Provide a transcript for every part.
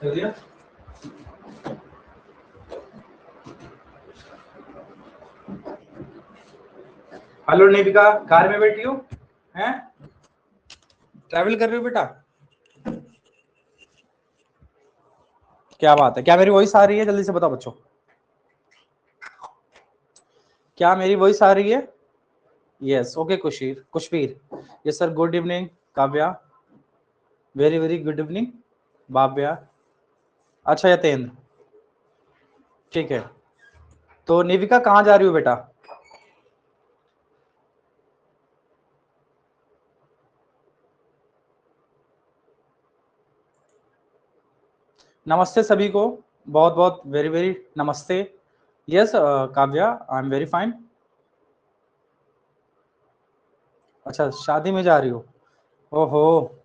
Hello निविका, car में बैठी हो? हैं? ट्रैवल कर रही हो बेटा? क्या बात है, क्या मेरी वॉइस आ रही है? जल्दी से बताओ बच्चों, क्या मेरी वॉइस आ रही है? Yes, okay. Kushvir, yes sir. Good evening Kavya, very very good evening Babya. अच्छा यतेंद्र, ठीक है। तो निविका कहाँ जा रही हो बेटा? नमस्ते सभी को, बहुत बहुत वेरी वेरी नमस्ते। Yes Kavya, I am very fine. अच्छा, शादी में जा रही हो? ओहो,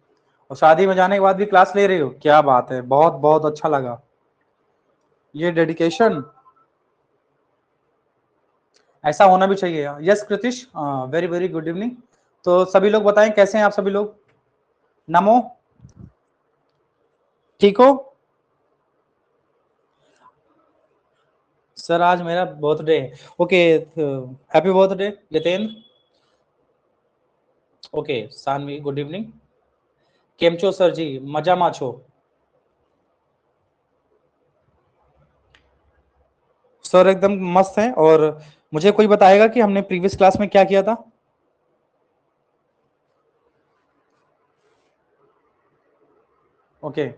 और शादी में जाने के बाद भी क्लास ले रही हो? क्या बात है, बहुत बहुत अच्छा लगा। ये डेडिकेशन ऐसा होना भी चाहिए। Yes Kritish, very very good evening. तो सभी लोग बताएं कैसे हैं आप सभी लोग? नमो, ठीक हो? सर आज मेरा बर्थडे है। Okay, happy birthday Yatendra. Okay Saanvi, good evening. केमचो सर जी, मजा माछो। सर एकदम मस्त है। और मुझे कोई बताएगा कि हमने प्रीवियस क्लास में क्या किया था? ओके,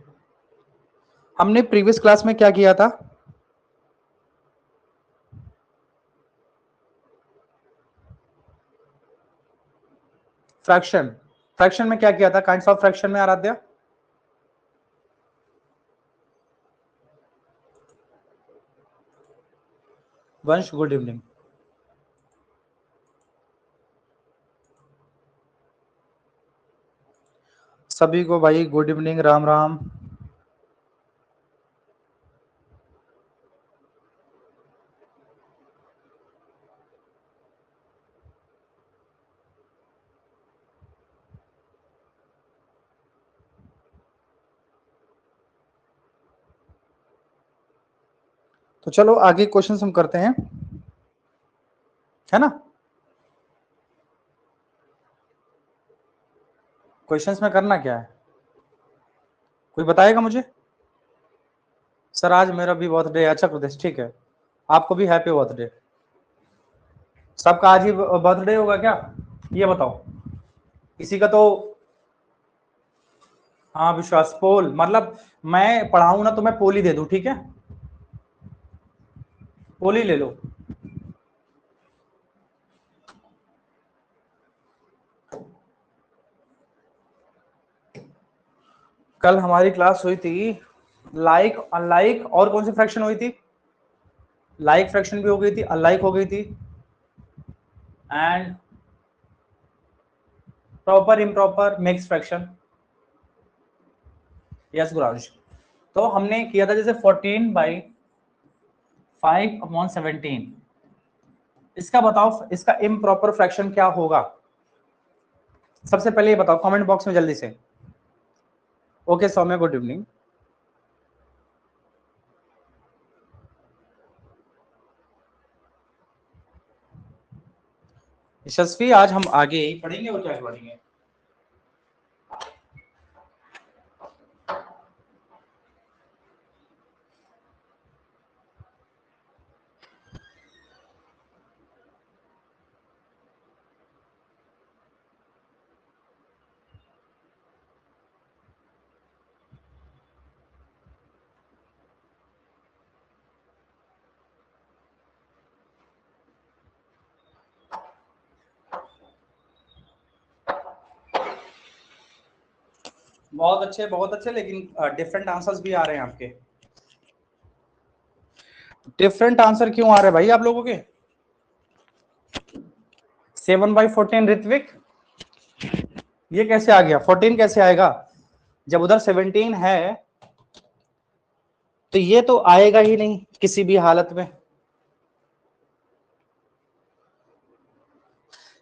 हमने प्रीवियस क्लास में क्या किया था? फ्रैक्शन। फ्रैक्शन में क्या किया था? काइंड्स ऑफ फ्रैक्शन में आराध्या। वंश, गुड इवनिंग। सभी को भाई गुड इवनिंग, राम राम। तो चलो आगे क्वेश्चन हम करते हैं, है ना? क्वेश्चंस में करना क्या है, कोई बताएगा मुझे? सर आज मेरा भी बर्थडे है। अच्छा प्रदेश, ठीक है, आपको भी हैप्पी बर्थडे। सबका आज ही बर्थडे होगा क्या, ये बताओ? किसी का तो, हाँ विश्वास पोल, मतलब मैं पढ़ाऊं ना तो मैं पोल ही दे दूं, ठीक है? पोल ही ले लो। कल हमारी क्लास हुई थी लाइक अनलाइक, और कौन सी फ्रैक्शन हुई थी? लाइक फ्रैक्शन भी हो गई थी, अनलाइक हो गई थी, and proper improper mix fraction. Yes Guransh. तो हमने किया था जैसे 14/5/17। इसका बताओ, इसका इम्प्रॉपर फ्रैक्शन क्या होगा? सबसे पहले ये बताओ कमेंट बॉक्स में जल्दी से। ओके सौम्य, गुड इवनिंग। यशस्वी, आज हम आगे ही पढ़ेंगे और क्या पढ़ेंगे? बहुत अच्छे, बहुत अच्छे, लेकिन डिफरेंट आंसर्स भी आ रहे हैं आपके। डिफरेंट आंसर क्यों आ रहे हैं भाई आप लोगों के? 7/14 ऋत्विक, ये कैसे आ गया? 14 कैसे आएगा जब उधर 17 है? तो ये तो आएगा ही नहीं किसी भी हालत में।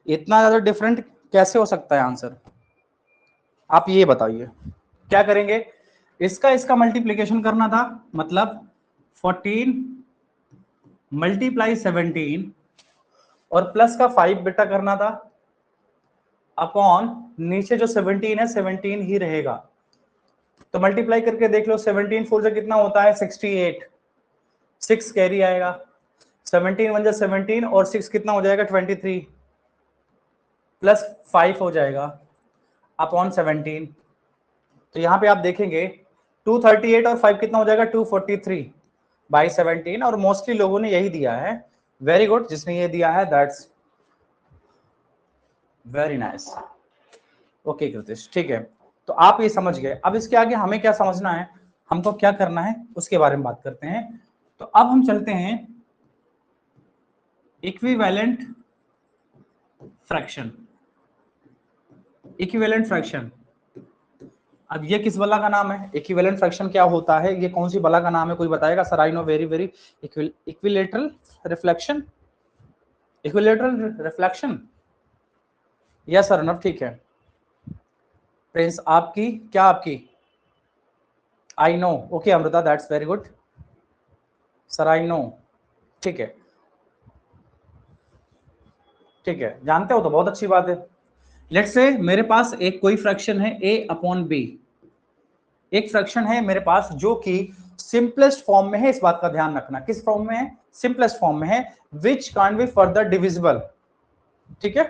इतना ज्यादा डिफरेंट कैसे हो सकता है आंसर? आप ये बताइए क्या करेंगे? इसका मल्टीप्लीकेशन करना था, मतलब 14 मल्टीप्लाई 17 और प्लस का 5 बेटा करना था अपॉन नीचे जो 17 है 17 ही रहेगा। तो मल्टीप्लाई करके देख लो, 17 4 से कितना होता है 68, 6 कैरी आएगा, 17 1 17 और 6 कितना हो जाएगा 23 प्लस 5 हो जाएगा अपॉन 17। तो यहां पे आप देखेंगे 238 और 5 कितना हो जाएगा 243 बाई 17, और मोस्टली लोगों ने यही दिया है। वेरी गुड, जिसने ये दिया है that's very nice. Okay Kritish, ठीक है, तो आप ये समझ गए। अब इसके आगे हमें क्या समझना है, हमको क्या करना है उसके बारे में बात करते हैं। तो अब हम चलते हैं इक्विवेलेंट फ्रैक्शन। इक्विवेलेंट फ्रैक्शन, अब ये किस बला का नाम है? इक्विवेलेंट फ्रैक्शन क्या होता है, ये कौन सी बला का नाम है, कोई बताएगा? Sir I know very very, equilateral reflection, equilateral reflection, yes sir Arnab, ठीक है। प्रिंस आपकी क्या, आपकी I know, okay Amrita that's very good sir, I know, ठीक है ठीक है, जानते हो तो बहुत अच्छी बात है। लेट्स से मेरे पास एक कोई फ्रैक्शन है a अपॉन b, एक फ्रैक्शन है मेरे पास जो कि सिंपलेस्ट फॉर्म में है, इस बात का ध्यान रखना, किस फॉर्म में है? सिंपलेस्ट फॉर्म में है, which can't be further divisible, ठीक है।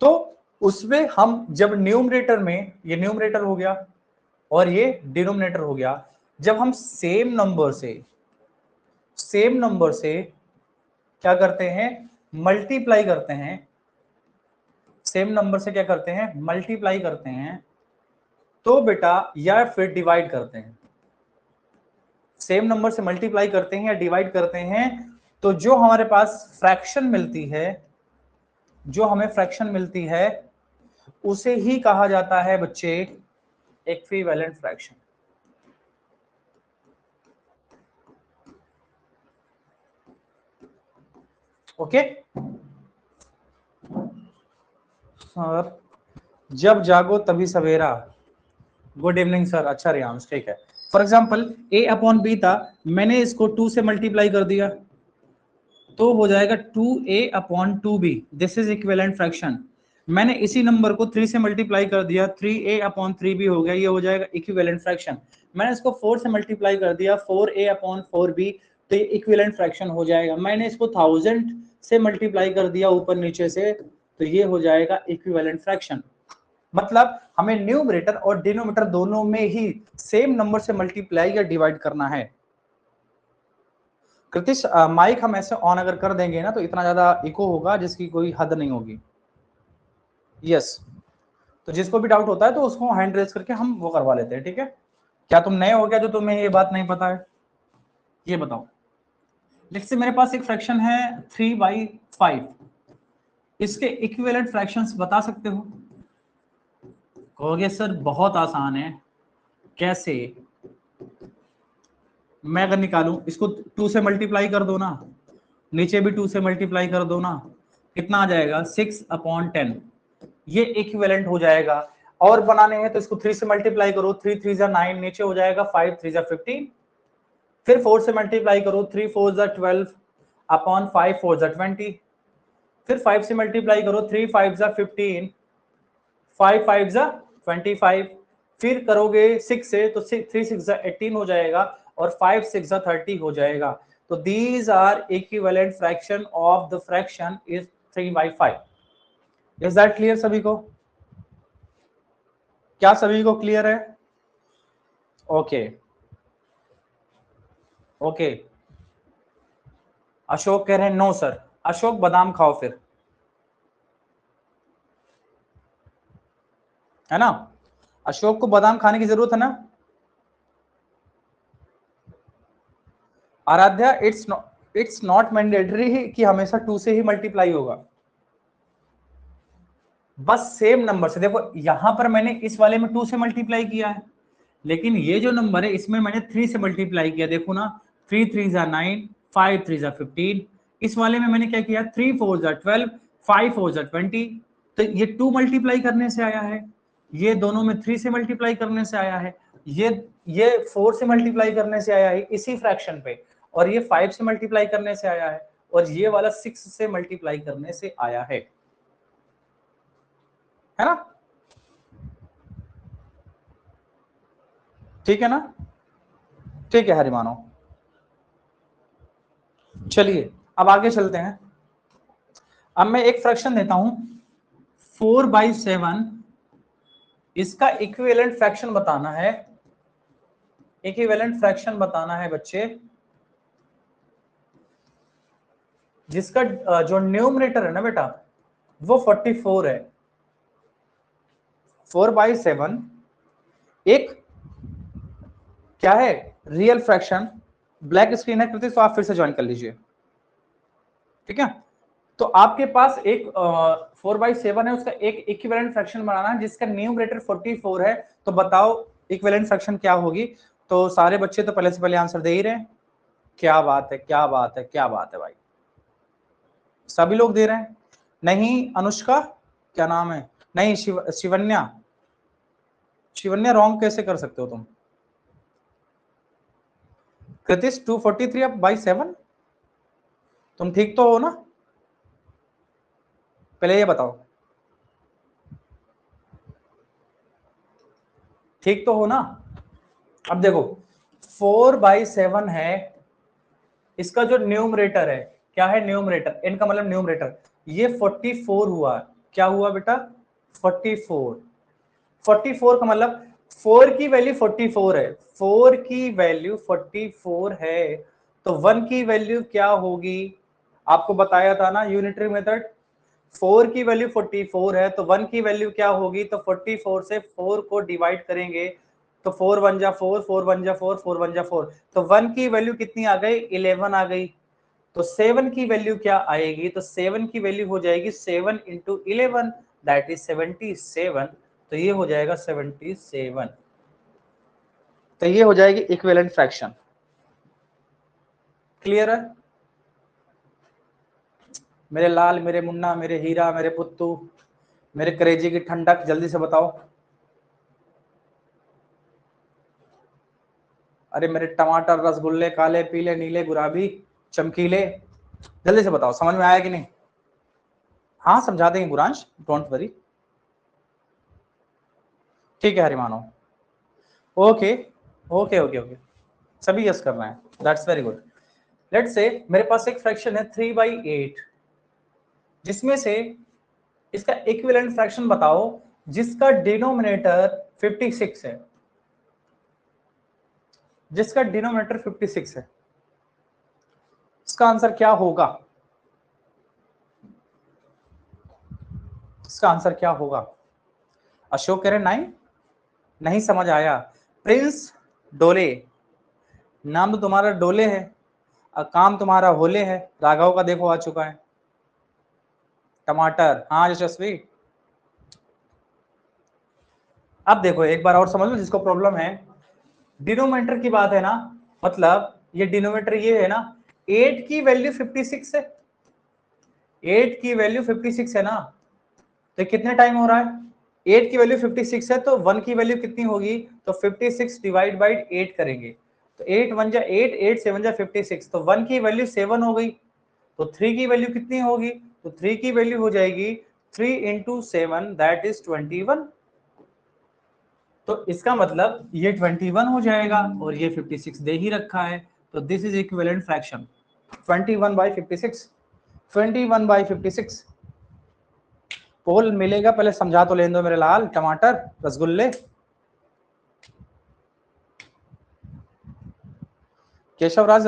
तो उसमें हम जब न्यूमरेटर में, ये न्यूमरेटर हो गया और ये डिनोमिनेटर हो गया, जब हम सेम नंबर से क्या करते हैं, मल्टीप्लाई करते हैं, सेम नंबर से क्या करते हैं, मल्टीप्लाई करते हैं, तो बेटा या फिर डिवाइड करते हैं, सेम नंबर से मल्टीप्लाई करते हैं या डिवाइड करते हैं, तो जो हमारे पास फ्रैक्शन मिलती है, जो हमें फ्रैक्शन मिलती है उसे ही कहा जाता है बच्चे इक्विवेलेंट फ्रैक्शन। ओके सर, जब जागो तभी सवेरा, गुड इवनिंग सर, अच्छा रियांश, ठीक है। For example a upon B था, मैंने इसको 2 से मल्टीप्लाई कर दिया तो हो जाएगा 2a upon 2b, this is equivalent fraction. मैंने इसी नंबर को 3 से मल्टीप्लाई कर दिया, 3a अपॉन 3b हो गया, ये हो जाएगा इक्विवेलेंट फ्रैक्शन। मैंने इसको 4 से मल्टीप्लाई कर दिया, 4a अपॉन 4b, तो ये इक्विवेलेंट फ्रैक्शन हो जाएगा। मैंने इसको 1000 से मल्टीप्लाई कर दिया ऊपर नीचे से, तो ये हो जाएगा इक्विवेलेंट फ्रैक्शन। मतलब हमें न्यूमरेटर और डिनोमिनेटर दोनों में ही सेम नंबर से मल्टीप्लाई या डिवाइड करना है। कृतिश माइक हम ऐसे ऑन अगर कर देंगे ना तो इतना ज्यादा इको होगा जिसकी कोई हद नहीं होगी। यस, तो जिसको भी डाउट होता है तो उसको हैंड रेज करके हम वो करवा लेते हैं, ठीक है। क्या तुम नए हो क्या जो तुम्हें ये बात नहीं पता है? ये बताओ, लेट्स से मेरे पास एक फ्रैक्शन है 3/5, इसके इक्विवेलेंट फ्रैक्शंस बता सकते हो? कहोगे सर बहुत आसान है, कैसे? मैं अगर निकालूं, इसको 2 से मल्टीप्लाई कर दो ना, नीचे भी 2 से मल्टीप्लाई कर दो ना, कितना आ जाएगा 6 अपॉन 10, ये इक्विवेलेंट हो जाएगा। और बनाने हैं तो इसको 3 से मल्टीप्लाई करो, 3 3 जा 9, नीचे हो जाएगा 5 3 जा 15, फिर 4 से मल्टीप्लाई करो, 3 4 जा 12 अपॉन 5 4 जा 20, फिर 5 से मल्टीप्लाई करो, 3 5 जा 15, 5 5 जा 25, फिर करोगे 6 से तो 3 6 जा 18 हो जाएगा और 5 6 जा 30 हो जाएगा। तो these are equivalent fraction of the fraction is 3/5. Is that clear सभी को? क्या सभी को क्लियर है? ओके ओके, अशोक कह रहे हैं नो सर। अशोक बादाम खाओ फिर, है ना? अशोक को बादाम खाने की जरूरत है ना? आराध्या इट्स नॉट मैंडेटरी कि हमेशा 2 से ही मल्टीप्लाई होगा, बस सेम नंबर से। देखो यहां पर मैंने इस वाले में 2 से मल्टीप्लाई किया है, लेकिन ये जो नंबर है इसमें मैंने 3 से मल्टीप्लाई किया। देखो ना, 3 3 जा 9, 5 3 जा 15, इस वाले में मैंने क्या किया, 3 4 जा 12, 5 4 जा 20, तो ये 2 मल्टीप्लाई करने से आया है, ये दोनों में 3 से मल्टीप्लाई करने से आया है। ये 4 से मल्टीप्लाई करने से आया है इसी फ्रैक्शन पे, और ये 5 से मल्टीप्लाई करने से आया है, और ये वाला 6 से मल्टीप्लाई करने से आया है ना? ठीक है ना? ठीक है हरिमानो। चलिए अब आगे चलते हैं। अब मैं एक फ्रैक्शन देता हूं 4/7, इसका इक्विवेलेंट फ्रैक्शन बताना है, इक्विवेलेंट फ्रैक्शन बताना है बच्चे, जिसका जो न्यूमरेटर है ना बेटा वो 44 है। 4/7 एक क्या है, रियल फ्रैक्शन। ब्लैक स्क्रीन है कृति, तो आप फिर से ज्वाइन कर लीजिए, ठीक है? तो आपके पास एक 4/7 है, उसका एक इक्विवेलेंट फ्रैक्शन बनाना है जिसका न्यूमरेटर 44 है। तो बताओ इक्विवेलेंट फ्रैक्शन क्या होगी? तो सारे बच्चे तो पहले से पहले आंसर दे ही रहे हैं। क्या बात है, क्या बात है, क्या बात है भाई, सभी लोग दे रहे हैं। नहीं अनुष्का, क्या नाम है, नहीं शिवन्या, शिवन्या रॉन्ग कैसे कर सकते हो तुम? कृतिश 243/7, तुम ठीक तो हो ना? पहले ये बताओ, ठीक तो हो ना? अब देखो 4/7 है, इसका जो न्यूमरेटर है, क्या है न्यूमरेटर, एन का मतलब न्यूमरेटर, ये 44 हुआ। क्या हुआ बेटा? 44। 44 का मतलब 4 की वैल्यू 44 है, 4 की वैल्यू 44 है, तो 1 की वैल्यू क्या होगी? आपको बताया था ना यूनिटरी मेथड, 4 की वैल्यू 44 है तो 1 की वैल्यू क्या होगी? तो 44 से 4 को डिवाइड करेंगे तो 4 1 जा 4, 4 1 जा 4, 4 1 जा 4, तो 1 की वैल्यू कितनी आ गई? 11 आ गई। तो 7 की वैल्यू क्या आएगी? तो 7 की वैल्यू हो जाएगी 7 इंटू 11, दैट इज 77। तो ये हो जाएगा 77। तो ये हो जाएगी इक्विवेलेंट फ्रैक्शन। क्लियर है मेरे लाल, मेरे मुन्ना, मेरे हीरा, मेरे पुत्तू, मेरे करेजी की ठंडक, जल्दी से बताओ। अरे मेरे टमाटर, रसगुल्ले, काले पीले नीले गुलाबी चमकीले, जल्दी से बताओ समझ में आया कि नहीं? हाँ समझा देंगे गुरांश, डोंट वरी। ठीक है हरिमानो, ओके ओके ओके ओके, सभी यस कर रहे हैं, that's very good. Let's say मेरे पास एक फ्रैक्शन है 3/8, जिसमें से इसका इक्विवेलेंट फ्रैक्शन बताओ जिसका डिनोमिनेटर 56 है, जिसका डिनोमिनेटर 56 है, इसका आंसर क्या होगा? इसका आंसर क्या होगा? अशोक कह रहे 9, नहीं समझ आया। प्रिंस डोले, नाम तो तुम्हारा डोले है, काम तुम्हारा होले है। राघव का देखो आ चुका है। टमाटर, हाँ यशस्वी। अब देखो एक बार और समझ लो जिसको प्रॉब्लम है, डिनोमिनेटर की बात है ना, मतलब ये डिनोमिनेटर ये है ना, 8 की वैल्यू 56 है, 8 की वैल्यू 56 है ना, तो कितने टाइम हो रहा है? 8 की वैल्यू 56 है तो 1 की वैल्यू कितनी होगी? तो 56 डिवाइड बाई 8 करेंगे, तो 8 1 जा 8, 8 7 जा 56, तो 1 की वैल्यू 7 हो गई, तो 3 की वैल्यू कितनी होगी? तो 3 की वैल्यू हो जाएगी 3 इंटू 7, दैट इज 21। तो इसका मतलब ये 21 हो जाएगा और ये 56 दे ही रखा है, तो दिस इज इक्विवेलेंट फ्रैक्शन 21/56, 21/56। पोल मिलेगा, पहले समझा तो लेने दो मेरे लाल टमाटर रसगुल्ले। केशवराज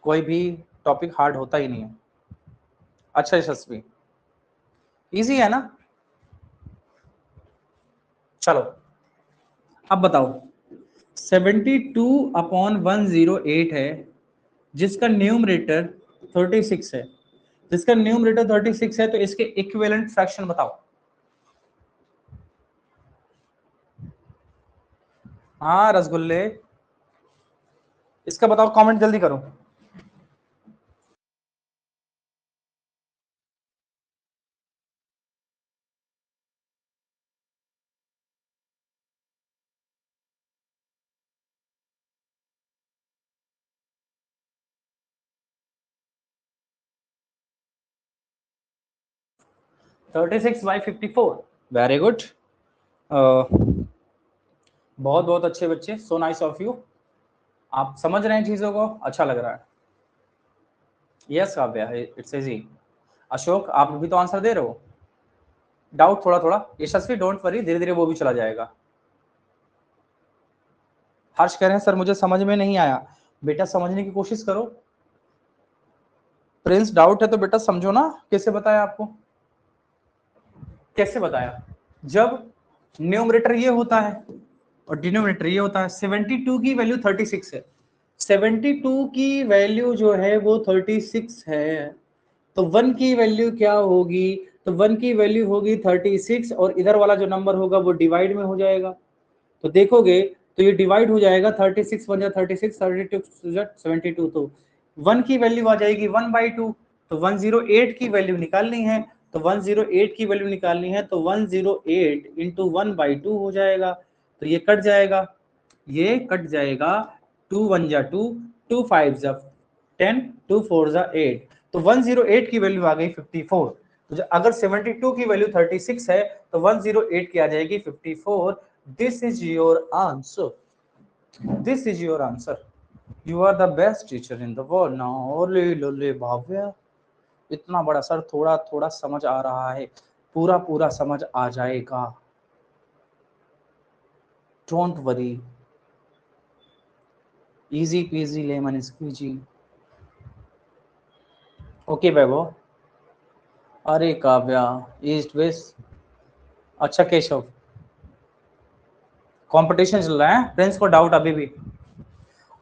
कोई भी टॉपिक हार्ड होता ही नहीं है। अच्छा यशस्वी, इजी है ना? चलो अब बताओ 72/108 है, जिसका न्यूमरेटर 36 है, जिसका न्यूमरेटर 36 है, तो इसके इक्विवेलेंट फ्रैक्शन बताओ। हाँ रसगुल्ले, इसका बताओ, कमेंट जल्दी करो। 36/54। वेरी गुड, बहुत बहुत अच्छे बच्चे, सो नाइस ऑफ यू। आप समझ रहे हैं चीजों को, अच्छा लग रहा है। Yes Kavya, it's easy. Ashok आप भी तो आंसर दे रहे हो, डाउट थोड़ा थोड़ा। यशस्वी डोंट वरी, धीरे धीरे वो भी चला जाएगा। हर्ष कह रहे हैं सर मुझे समझ में नहीं आया। बेटा समझने की कोशिश करो। प्रिंस डाउट है तो बेटा समझो ना, कैसे बताया आपको, कैसे बताया। जब न्यूमरेटर ये होता है और डिनोमिनेटर ये होता है, 72 की वैल्यू 36 है, 72 की वैल्यू जो है वो 36 है, तो 1 की वैल्यू क्या होगी, तो 1 की वैल्यू होगी 36 और इधर वाला जो नंबर होगा वो डिवाइड में हो जाएगा। तो देखोगे तो ये डिवाइड हो जाएगा, 36 बन जाए 36, 32 72, तो 1 की वैल्यू आ जाएगी 1/2। तो 108 की वैल्यू निकालनी है, तो 108 की वैल्यू निकालनी है तो 108 इंटू 1/2 हो जाएगा। तो ये कट जाएगा, ये कट जाएगा, 2 1 जा 2, 2 5 जा 10, 2 4 जा 8, तो 108 की वैल्यू आ गई 54। तो अगर 72 की वैल्यू 36 है तो 108 की आ जाएगी 54। This is your answer, this is your answer. You are the best teacher in the world now. ओले लोले भाव्या, इतना बड़ा सर, थोड़ा थोड़ा समझ आ रहा है, पूरा पूरा समझ आ जाएगा, don't worry, easy peasy lemon squeezy. Okay Vaibhav, अरे काव्या, ईस्ट वेस्ट, अच्छा केशव, कंपटीशन चल रहा है, प्रिंस को डाउट अभी भी।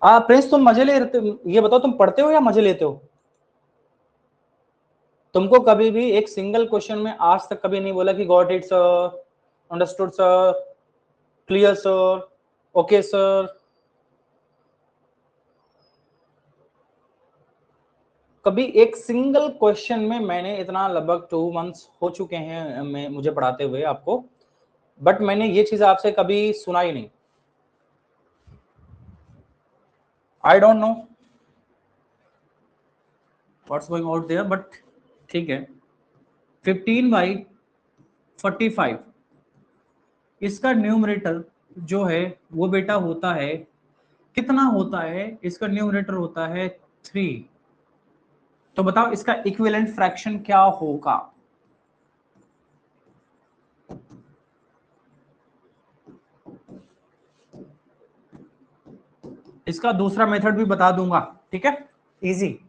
प्रिंस तुम मजे ले रहे, ये बताओ तुम पढ़ते हो या मजे लेते हो? तुमको कभी भी एक सिंगल क्वेश्चन में आज तक कभी नहीं बोला कि got it sir, understood sir, clear sir, okay sir? कभी एक सिंगल क्वेश्चन में मैंने इतना, लगभग 2 मंथ्स हो चुके हैं मैं मुझे पढ़ाते हुए आपको, बट मैंने ये चीज आपसे कभी सुना ही नहीं। I don't know what's going out there, but ठीक है। 15/45 इसका न्यूमरेटर जो है वो बेटा होता है, कितना होता है? इसका न्यूमरेटर होता है 3। तो बताओ इसका इक्विवेलेंट फ्रैक्शन क्या होगा? इसका दूसरा मेथड भी बता दूंगा, ठीक है, इजी।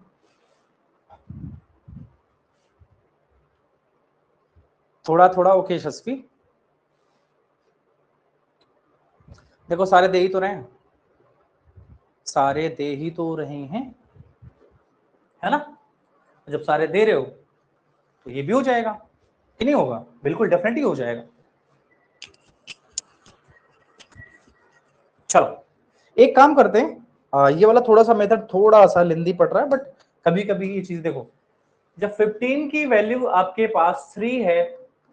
थोड़ा थोड़ा ओके यशस्वी, देखो सारे दे ही तो रहे हैं, सारे दे ही तो रहे हैं, है ना? जब सारे दे रहे हो तो ये भी हो जाएगा कि नहीं होगा? बिल्कुल डेफिनेटली हो जाएगा। चलो एक काम करते हैं, ये वाला थोड़ा सा मेथड थोड़ा सा लेंदी पड़ रहा है, बट कभी कभी ये चीज देखो, जब 15 की वैल्यू आपके पास 3 है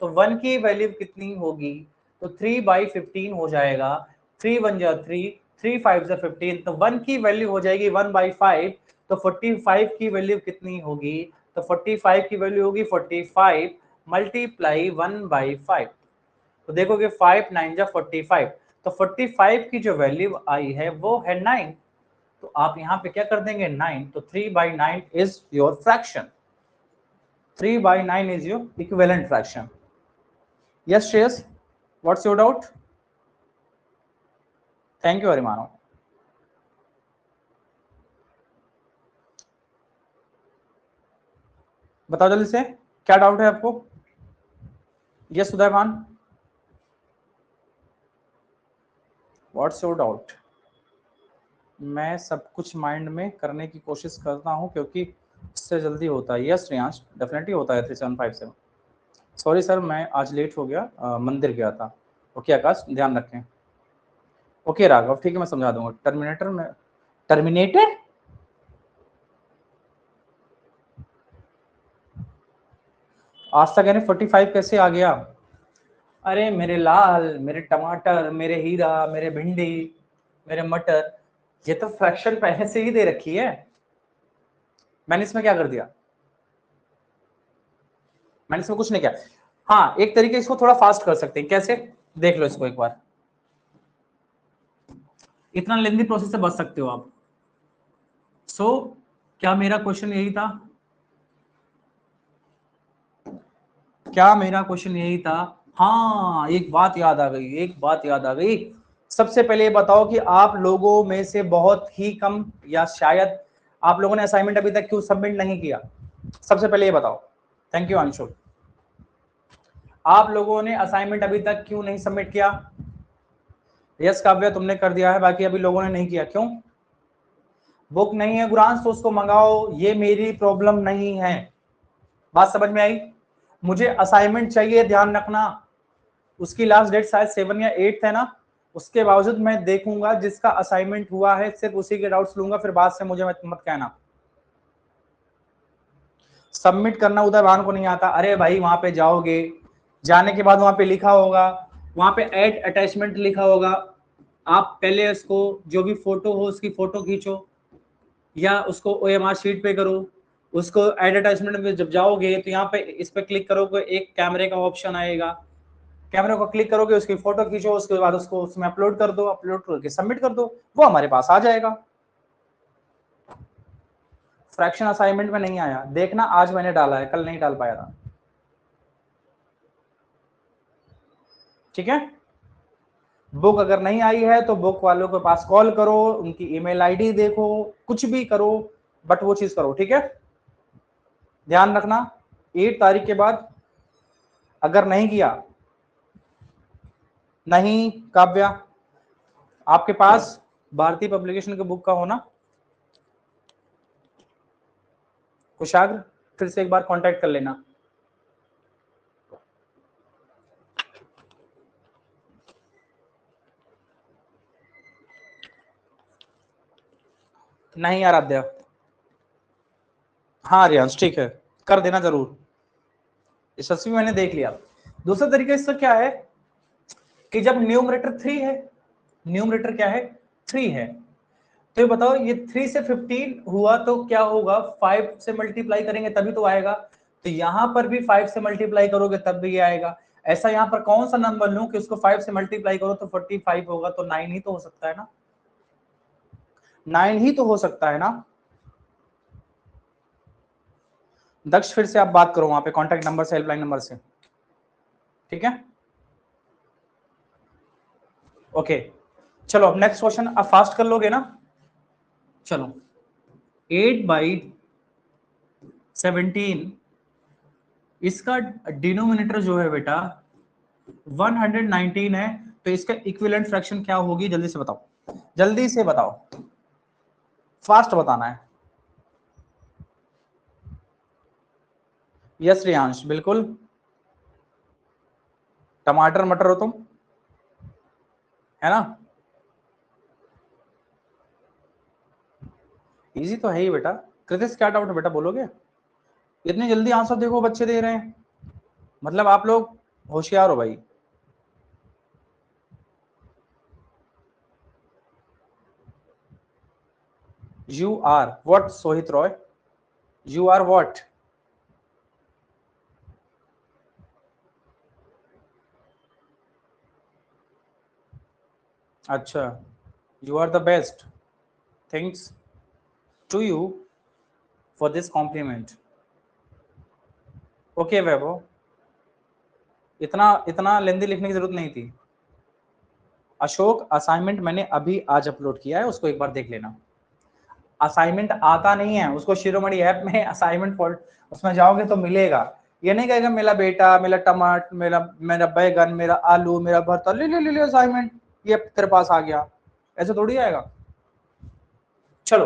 तो 1 की वैल्यू कितनी होगी? तो 3/15 हो जाएगा, 3 1 जा 3, 3 5 जा 15, तो 1 की वैल्यू हो जाएगी 1/5, तो 45 की वैल्यू कितनी होगी? तो 45 की वैल्यू होगी 45 मल्टीप्लाई 1/5। तो देखोगे 5 9 जा 45, तो 45 की जो वैल्यू आई है वो है 9, तो आप यहाँ पे क्या कर देंगे 9, तो 3/9 is your fraction, 3/9 is your equivalent fraction. Yes, Shreyas, what's your doubt? Thank you, Arimano. बताओ जल्दी से, क्या डाउट है आपको? Yes Sudaiman, what's your doubt? मैं सब कुछ माइंड में करने की कोशिश करता हूँ क्योंकि इससे जल्दी होता है। यस श्रेयांश, डेफिनेटली होता है 3757। सॉरी सर मैं आज लेट हो गया, मंदिर गया था। ओके आकाश, ध्यान रखें। ओके राघव, ठीक है मैं समझा दूंगा। टर्मिनेटर में, टर्मिनेटर आज तक यानी 45 कैसे आ गया? अरे मेरे लाल, मेरे टमाटर, मेरे हीरा, मेरे भिंडी, मेरे मटर, ये तो फ्रैक्शन पहले से ही दे रखी है। मैंने इसमें क्या कर दिया? मैंने इसमें कुछ नहीं किया। हाँ, एक तरीके इसको थोड़ा फास्ट कर सकते हैं। कैसे, देख लो इसको एक बार, इतना लेंदी प्रोसेस से बच सकते हो आप। सो क्या मेरा क्वेश्चन यही था? क्या मेरा क्वेश्चन यही था? हाँ, एक बात याद आ गई, एक बात याद आ गई। सबसे पहले ये बताओ कि आप लोगों में से बहुत ही कम या शायद आप लोगों ने असाइनमेंट अभी तक क्यों सबमिट नहीं किया? सबसे पहले ये बताओ। Thank you Anshu. आप लोगों ने असाइनमेंट अभी तक क्यों नहीं सबमिट किया? यस काव्या, तुमने कर दिया है, बाकी अभी लोगों ने नहीं किया। क्यों? बुक नहीं है गुरांश, तो उसको मंगाओ, ये मेरी प्रॉब्लम नहीं है। बात समझ में आई? मुझे असाइनमेंट चाहिए, ध्यान रखना। उसकी लास्ट डेट शायद 7 या 8 है ना, उसके बावजूद मैं देखूंगा जिसका असाइनमेंट हुआ है सिर्फ उसी के डाउट्स लूंगा, फिर बाद से मुझे मत कहना। सबमिट करना उधर भान को नहीं आता। अरे भाई, वहां पे जाओगे, जाने के बाद वहां पे लिखा होगा, वहां पे ऐड अटैचमेंट लिखा होगा। आप पहले उसको, जो भी फोटो हो उसकी फोटो खींचो या उसको OMR शीट पे करो। उसको ऐड अटैचमेंट में जब जाओगे तो यहाँ पे इस पे क्लिक करोगे, एक कैमरे का ऑप्शन आएगा, कैमरे को क्लिक करोगे, उसकी फोटो खींचो, उसके बाद उसको उसमें अपलोड कर दो, अपलोड करके सबमिट कर दो, वो हमारे पास आ जाएगा। फ्रैक्शन असाइनमेंट में नहीं आया, देखना आज मैंने डाला है, कल नहीं डाल पाया था। ठीक है, बुक अगर नहीं आई है तो बुक वालों के पास कॉल करो, उनकी ईमेल आईडी देखो, कुछ भी करो, बट वो चीज करो। ठीक है, ध्यान रखना 8 तारीख के बाद अगर नहीं किया, नहीं काव्या, आपके पास भारतीय पब्लिकेशन के बुक का होना, कुशाग्र फिर से एक बार कांटेक्ट कर लेना। नहीं आराध्या, हाँ रियांश ठीक है, कर देना जरूर। यशस्वी मैंने देख लिया। दूसरा तरीका इसका क्या है कि जब न्यूमरेटर 3 है, न्यूमरेटर क्या है 3 है, तो ये बताओ ये 3 से 15 हुआ तो क्या होगा, 5 से मल्टीप्लाई करेंगे तभी तो आएगा। तो यहां पर भी 5 से मल्टीप्लाई करोगे तब भी ये आएगा। ऐसा यहां पर कौन सा नंबर लूं कि उसको 5 से मल्टीप्लाई करो तो 45 होगा? तो 9 ही तो हो सकता है ना, 9 ही तो हो सकता है ना। दक्ष फिर से आप बात करो वहां पे कॉन्टैक्ट नंबर से, हेल्पलाइन नंबर से। ठीक है, ओके। चलो अब नेक्स्ट क्वेश्चन, अब फास्ट कर लोगे ना? चलो 8/17, इसका डिनोमिनेटर जो है बेटा 119 है, तो इसका इक्विवेलेंट फ्रैक्शन क्या होगी? जल्दी से बताओ, जल्दी से बताओ, फास्ट बताना है। यस रियांश, बिल्कुल। टमाटर मटर हो तुम, है ना? इजी तो है ही बेटा। कृतिश क्या डाउट है बेटा, बोलोगे? इतनी जल्दी आंसर देखो बच्चे दे रहे हैं, मतलब आप लोग होशियार हो भाई। You are what Sohit Roy? You are what? अच्छा, you are the best, thanks to you for this compliment. Okay Vaibhav, इतना इतना लेंदी लिखने की जरूरत नहीं थी। अशोक, असाइनमेंट मैंने अभी आज अपलोड किया है, उसको एक बार देख लेना। असाइनमेंट आता नहीं है उसको, शिरोमणि ऐप में असाइनमेंट फॉल्ट, उसमें जाओगे तो मिलेगा। ये नहीं कहेगा मेरा बेटा, मेरा टमाटर, मेरा मेरा बैगन, मेरा आलू, मेरा भरता, ले ले ले ले असाइनमेंट, ये तेरे पास आ गया, ऐसे थोड़ी आएगा। चलो,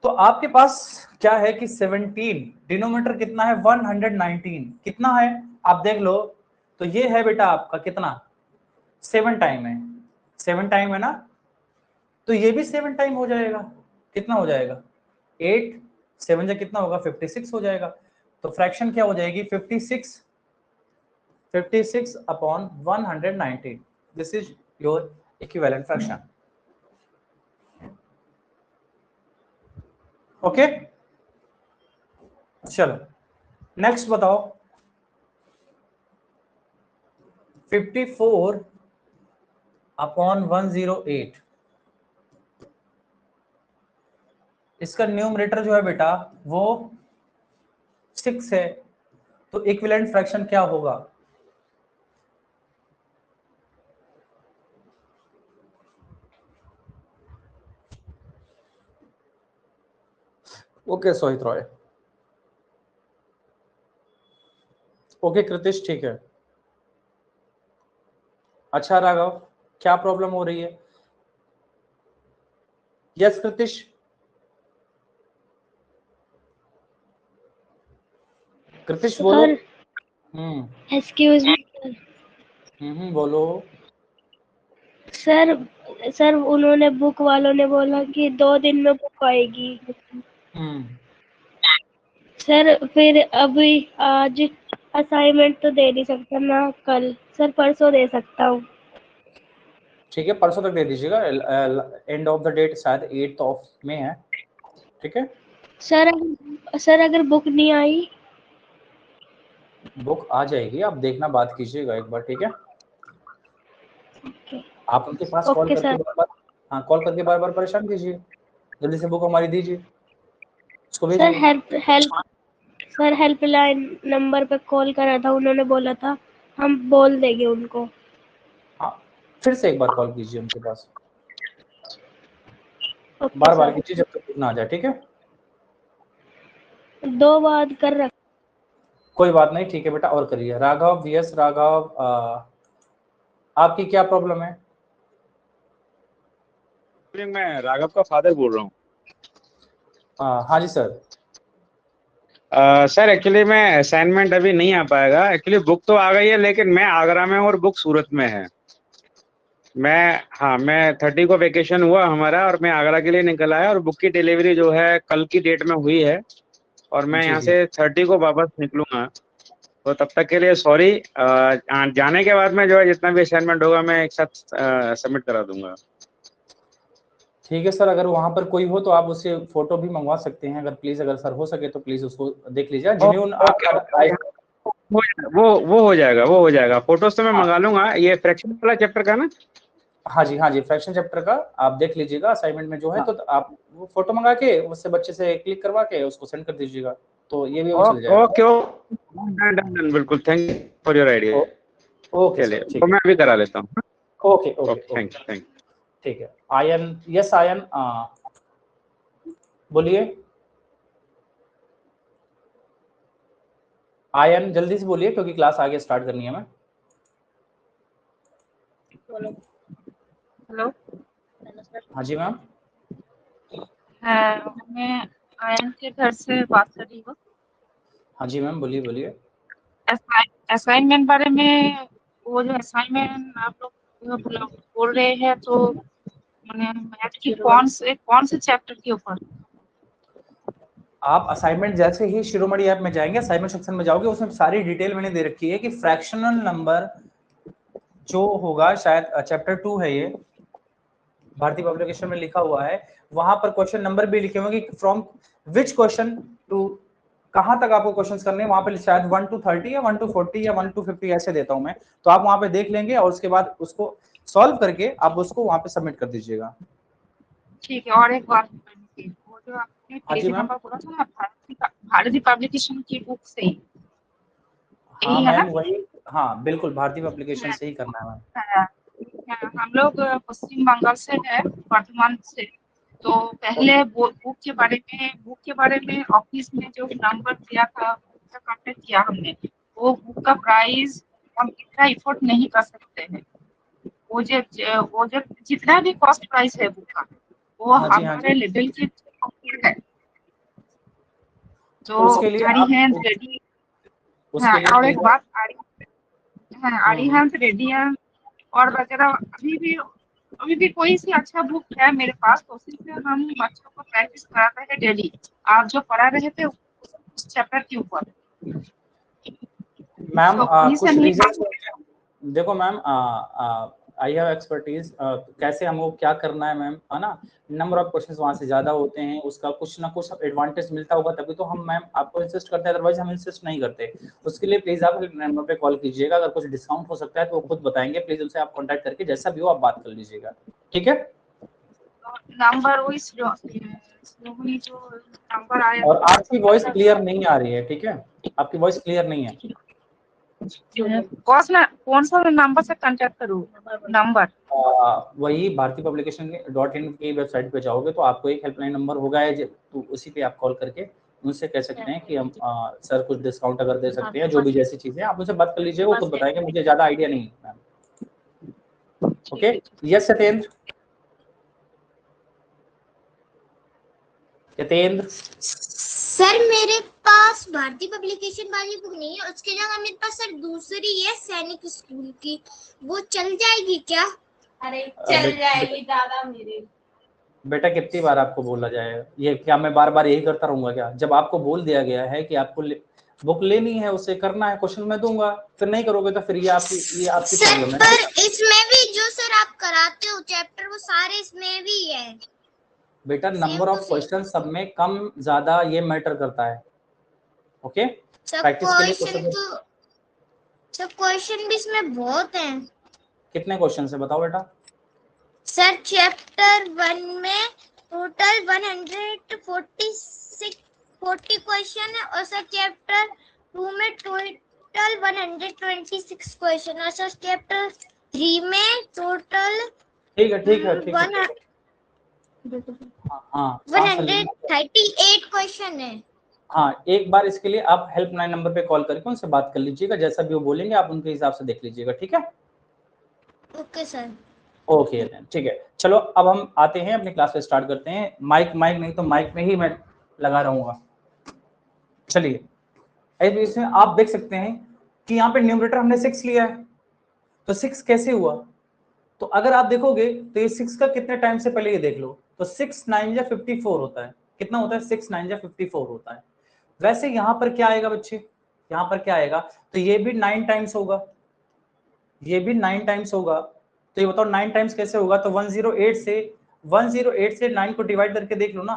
तो आपके पास क्या है कि 17, डिनोमीटर कितना है 119, कितना है आप देख लो। तो ये है बेटा आपका कितना, 7 टाइम है, 7 टाइम है ना, तो ये भी 7 टाइम हो जाएगा। कितना हो जाएगा, 8, 7 जा कितना होगा 56 हो जाएगा। तो फ्रैक्शन क्या हो जाएगी 56, 56 upon 119, this is your equivalent fraction. Okay, चलो नेक्स्ट बताओ। 54 अपॉन 108, इसका न्यूमरेटर जो है बेटा वो 6 है, तो इक्विवेलेंट फ्रैक्शन क्या होगा? ओके सोहित रॉय, ओके कृतिश, ठीक है। अच्छा राघव, क्या प्रॉब्लम हो रही है? यस कृतिश, कृतिश बोलो। एक्सक्यूज मी बोलो सर। सर उन्होंने बुक वालों ने बोला कि 2 दिन में बुक आएगी। सर फिर अभी आज असाइनमेंट तो दे नहीं सकता ना कल, सर परसों दे सकता हूँ। ठीक है, परसों तक दे दीजिएगा, एंड ऑफ द डेट शायद 8th ऑफ में है, ठीक है। सर अगर बुक नहीं आई? बुक आ जाएगी, आप देखना, बात कीजिएगा एक बार, ठीक है। आप उनके पास कॉल ओके करके सर। बार बार, हाँ कॉल करके बार बार परेशान कीजिए, जल्दी से बुक हमारी दीजिए, उसको सर भेजिए। सर हेल्पलाइन नंबर पे कॉल करा था, उन्होंने बोला था हम बोल देंगे उनको। हाँ फिर से एक बार कॉल कीजिए उनके पास, ओके बार बार सर। कीजिए जब तक बुक ना आ जाए, ठीक है। 2 बार कर रख। कोई बात नहीं, ठीक है बेटा, और करिए। राघव, वीएस राघव, आपकी क्या प्रॉब्लम है? मैं राघव का फादर बोल रहा हूँ। हाँ जी सर। सर एक्चुअली मैं असाइनमेंट अभी नहीं आ पाएगा, एक्चुअली बुक तो आ गई है लेकिन मैं आगरा में हूँ और बुक सूरत में है। मैं 30 को वेकेशन हुआ हमारा और मैं आगरा के लिए निकल आया और बुक की डिलीवरी जो है कल की डेट में हुई है और मैं जी यहाँ जी, से 30 को वापस निकलूंगा, तो तब तक के लिए सॉरी। जाने के बाद में जो है जितना भी असाइनमेंट होगा मैं एक साथ सबमिट करा दूंगा। ठीक है सर, अगर वहाँ पर कोई हो तो आप उससे फोटो भी मंगवा सकते हैं, अगर प्लीज, अगर सर हो सके तो प्लीज उसको देख लीजिए, जिन्हें ओके, आपका वो हो जाएगा। फोटोज तो मैं मंगा लूंगा। ये फ्रैक्शन वाला चैप्टर का ना? हाँ जी, फ्रैक्शन चैप्टर का आप देख लीजिएगा, असाइनमेंट में जो है, तो आप वो फोटो मंगा के उससे बच्चे से क्लिक करवा के उसको सेंड कर दीजिएगा, तो ये भी वो चल जाएगा। ओके डन, बिल्कुल, thank you for your idea. Okay चलिए, सर, ठीक तो है। मैं अभी करा लेता हूँ। Okay okay okay, okay, thank you. ठीक है। आयन, यस आयन, बोलिए आयन, जल्दी से बोलिए क्योंकि क्लास आगे स्टार्ट करनी है हमें। हेलो, हाँ जी मैम। मैं आयन के घर से बात कर रही हूँ। हाँ जी मैम, बोलिए बोलिए। असाइनमेंट बारे में, वो जो असाइनमेंट आप लोग बोल रहे हैं, तो मैंने मैथ की कौन से चैप्टर के ऊपर? आप असाइनमेंट जैसे ही शिरोमणि ऐप में जाएंगे, असाइनमेंट सेक्शन में जाओगे, उसमें सारी डिटेल मैंने दे रखी है कि फ्रैक्शनल नंबर जो होगा, शायद चैप्टर 2 है ये, भारतीय पब्लिकेशन में लिखा हुआ है, वहां पर क्वेश्चन नंबर भी लिखे होंगे कि फ्रॉम विच क्वेश्चन टू कहां तक आपको क्वेश्चंस करने हैं, वहां पे शायद 1 to 30 या 1 to 40 या 1 to 50 ऐसे देता हूं मैं, तो आप वहां पे देख लेंगे और उसके बाद उसको सॉल्व करके आप उसको वहां पे सबमिट कर दीजिएगा। ठीक है, और एक बात, वो जो आपने हाँ पेज जी मैम। नंबर बोला था ना, भारतीय पब्लिकेशन की बुक से ही, हाँ यही है मैम ना? वही, हाँ बिल्कुल, भारतीय पब्लिकेशन से ही करना है मैम। हम लोग पश्चिम बंगाल से है, वर्धमान से। तो पहले बुक के बारे में ऑफिस में जो नंबर दिया था उसका कांटेक्ट किया हमने। वो बुक का प्राइस हम इतना इफोर्ड नहीं कर सकते हैं। वो जो जितना भी कॉस्ट प्राइस है बुक का, वो हाँ जी, हाँ हमारे जी, लेवल के है। तो तो उसके लिए आरी आप हैंड रेडी। उसके हाँ, लिए और एक प्लीज बात, आरी हैंड रेडी और वगैरह अभी भी कोई सी अच्छा बुक है मेरे पास, तो उसी से हम बच्चों को प्रैक्टिस कराते हैं डेली। आप जो पढ़ा रहे थे उस चैप्टर के ऊपर, मैम तो उन्हीं से कुछ नहीं। रीजन, देखो मैम आई हैव एक्सपर्टीज, कैसे हमको क्या करना है मैम, है ना, नंबर ऑफ क्वेश्चंस वहां से ज्यादा होते हैं, उसका कुछ ना कुछ एडवांटेज मिलता होगा तभी तो हम मैम आपको इंसिस्ट करते हैं, अदरवाइज हम इंसिस्ट नहीं करते। उसके लिए प्लीज आप नंबर पे कॉल कीजिएगा, अगर कुछ डिस्काउंट हो सकता है तो वो खुद बताएंगे, प्लीज उनसे आप कॉन्टैक्ट करके जैसा भी हो आप बात कर लीजिएगा, ठीक है। नंबर वही स्लोली जो नंबर आया और आपकी वॉइस क्लियर नहीं आ रही है, ठीक है, आपकी वॉइस क्लियर नहीं है। कौन सा नंबर से कांटेक्ट करूँ? नंबर वही भारतीय पब्लिकेशन .in की वेबसाइट पे जाओगे तो आपको एक हेल्पलाइन नंबर होगा है, तो उसी पे आप कॉल करके उनसे कह सकते हैं कि हम सर कुछ डिस्काउंट अगर दे सकते हैं, जो भी जैसी चीजें आप उनसे बात कर लीजिए, वो खुद बताएंगे, मुझे ज्यादा आइडिया नहीं है ma'am. Okay, yes Satyendra, Satyendra. Sir मेरे पास भारतीय पब्लिकेशन वाली बुक नहीं है, उसके जगह मेरे पास सर दूसरी है सैनिक स्कूल की, वो चल जाएगी क्या? अरे चल जाएगी दादा मेरे। बेटा कितनी बार आपको बोला जाए, ये क्या मैं बार बार यही करता रहूंगा क्या? जब आपको बोल दिया गया है कि आपको बुक लेनी है, उसे करना है, क्वेश्चन मैं दूंगा, फिर नहीं करोगे तो फिर ये आपकी सर प्रॉब्लम है। पर इसमें भी जो सर आप कराते हो चैप्टर वो सारे इसमें भी है। बेटा नंबर ऑफ क्वेश्चन सब में कम ज्यादा ये मैटर करता है, ओके। प्रैक्टिस के लिए सब क्वेश्चन भी इसमें बहुत हैं। कितने क्वेश्चन है बताओ बेटा? सर चैप्टर 1 में टोटल 140 क्वेश्चन है, और सर चैप्टर 2 में टोटल 126 क्वेश्चन, और सर चैप्टर 3 में टोटल ठीक है ठीक है ठीक है, हाँ 138 क्वेश्चन है। हाँ, एक बार इसके लिए आप हेल्पलाइन नंबर पे कॉल करके उनसे बात कर लीजिएगा, जैसा भी वो बोलेंगे आप उनके हिसाब से देख लीजिएगा, ठीक है। Okay sir. ओके ठीक है, चलो अब हम आते हैं अपनी क्लास में, स्टार्ट करते हैं। माइक नहीं तो माइक में ही मैं लगा रहूंगा। चलिए, इसमें आप देख सकते हैं कि यहाँ पे न्यूमरेटर हमने 6 लिया है, तो 6 कैसे हुआ? तो अगर आप देखोगे तो ये 6 का कितने टाइम से पहले ये देख लो, तो 6 9 या 54 होता है। कितना होता है? 6 9 या 54 होता है। वैसे यहाँ पर क्या आएगा बच्चे, यहाँ पर क्या आएगा? तो ये भी 9 टाइम्स होगा, ये भी 9 टाइम्स होगा। तो ये बताओ 9 टाइम्स कैसे होगा? तो 108 से 9 को डिवाइड करके देख लो ना,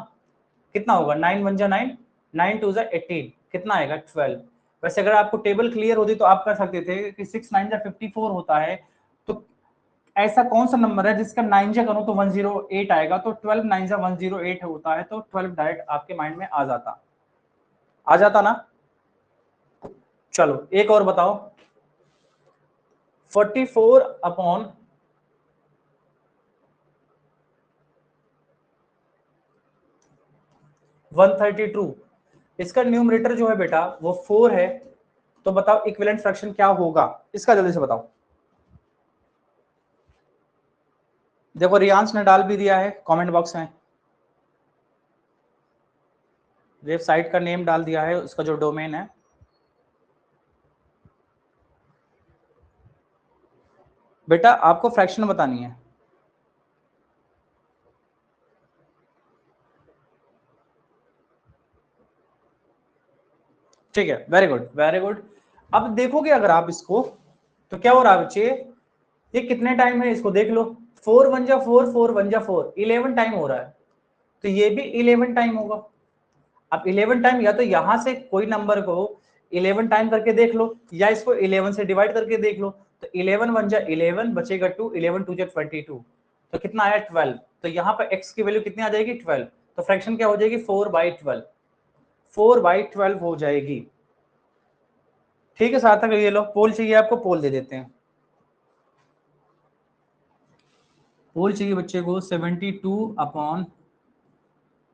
कितना होगा? 9 1 जा 9, 9 2 जा 18, कितना आएगा? 12। वैसे अगर आपको टेबल क्लियर होती तो आप कर सकते थे कि 6 9 जा 54 होता है, तो ऐसा कौन सा नंबर है जिसका 9 जा करो तो 108 आएगा, तो 12 9 जा 108 होता है, तो 12 डायरेक्ट आपके माइंड में आ जाता ना। चलो एक और बताओ, 44 अपॉन 132, इसका न्यूमरेटर जो है बेटा वो 4 है, तो बताओ इक्विवेलेंट फ्रैक्शन क्या होगा इसका, जल्दी से बताओ। देखो रियांश ने डाल भी दिया है कमेंट बॉक्स में, वेबसाइट का नेम डाल दिया है, उसका जो डोमेन है। बेटा आपको फ्रैक्शन बतानी है, ठीक है, वेरी गुड वेरी गुड। अब देखोगे अगर आप इसको, तो क्या हो रहा है बच्चे, ये कितने टाइम है इसको देख लो, 4 1 जा 4, 4 1 जा 4, 11 टाइम हो रहा है, तो ये भी 11 टाइम होगा। अब 11 टाइम या तो यहां से कोई नंबर को 11 टाइम करके देख लो, या इसको 11 से डिवाइड करके देख लो, तो 11 1 जा 11 बचेगा 2, 11 2 जा 22, तो कितना आया? 12। तो यहाँ पर x की वैल्यू कितनी आ जाएगी? 12। तो फ्रैक्शन क्या हो जाएगी? 4/12, 4/12 हो जाएगी, ठीक है। सार्थक ये लो, पोल चाहिए आपको, पोल दे देते हैं। पोल चाहिए बच्चे को 72 अपॉन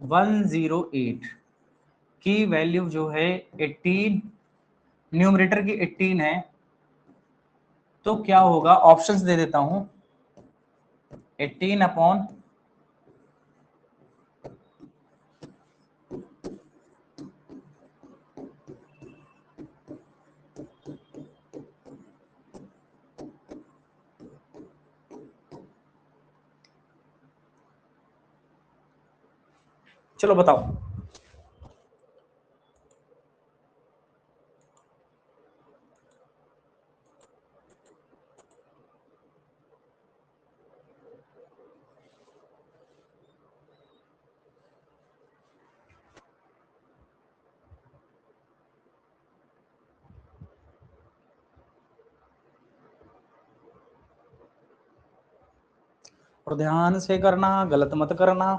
108 की वैल्यू जो है 18, न्यूमरेटर की 18 है, तो क्या होगा? ऑप्शंस दे देता हूं, 18 अपॉन चलो बताओ। और ध्यान से करना, गलत मत करना।